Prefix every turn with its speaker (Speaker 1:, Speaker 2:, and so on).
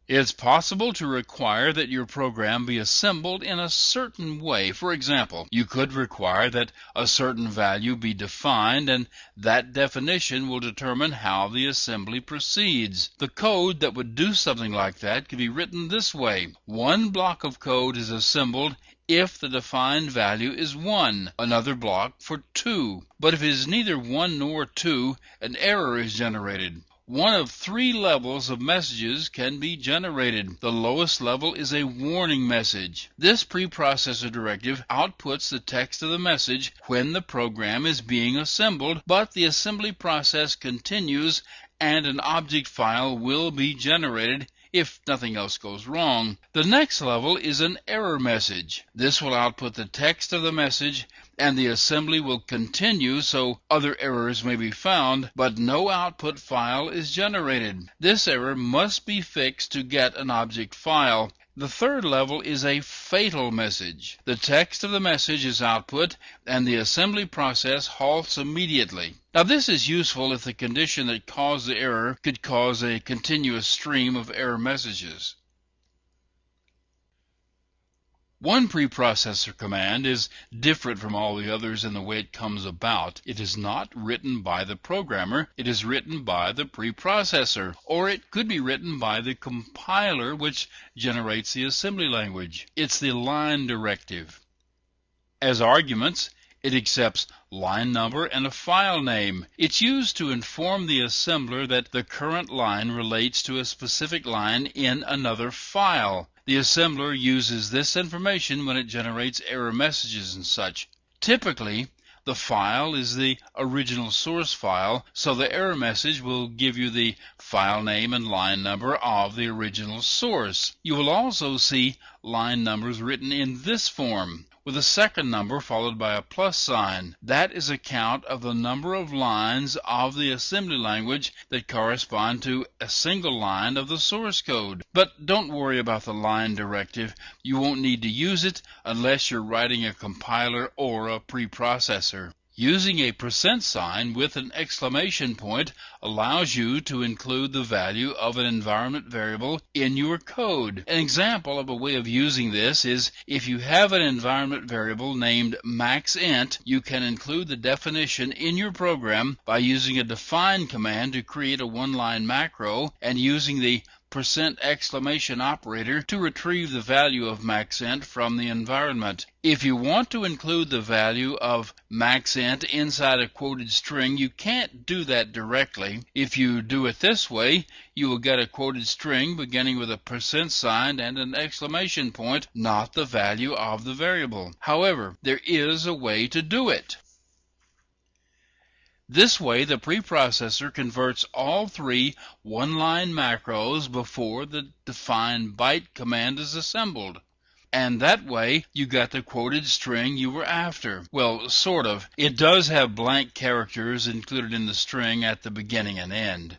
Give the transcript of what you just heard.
Speaker 1: It's possible to require that your program be assembled in a certain way. For example, you could require that a certain value be defined, and that definition will determine how the assembly proceeds. The code that would do something like that could be written this way. One block of code is assembled if the defined value is 1, another block for 2. But if it is neither 1 nor 2, an error is generated. One of 3 levels of messages can be generated. The lowest level is a warning message. This preprocessor directive outputs the text of the message when the program is being assembled, but the assembly process continues and an object file will be generated if nothing else goes wrong. The next level is an error message. This will output the text of the message and the assembly will continue so other errors may be found, but no output file is generated. This error must be fixed to get an object file. The third level is a fatal message. The text of the message is output and the assembly process halts immediately. Now this is useful if the condition that caused the error could cause a continuous stream of error messages. One preprocessor command is different from all the others in the way it comes about. It is not written by the programmer, it is written by the preprocessor, or it could be written by the compiler which generates the assembly language. It's the line directive. As arguments, it accepts line number and a file name. It's used to inform the assembler that the current line relates to a specific line in another file. The assembler uses this information when it generates error messages and such. Typically, the file is the original source file, so the error message will give you the file name and line number of the original source. You will also see line numbers written in this form, with a second number followed by a plus sign. That is a count of the number of lines of the assembly language that correspond to a single line of the source code. But don't worry about the line directive. You won't need to use it unless you're writing a compiler or a preprocessor. Using a percent sign with an exclamation point allows you to include the value of an environment variable in your code. An example of a way of using this is if you have an environment variable named maxint, you can include the definition in your program by using a define command to create a one-line macro and using the %! operator to retrieve the value of maxint from the environment. If you want to include the value of maxint inside a quoted string, you can't do that directly. If you do it this way, you will get a quoted string beginning with a percent sign and an exclamation point, not the value of the variable. However, there is a way to do it. This way, the preprocessor converts all 3 one-line macros before the define byte command is assembled. And that way, you got the quoted string you were after. Well, sort of. It does have blank characters included in the string at the beginning and end.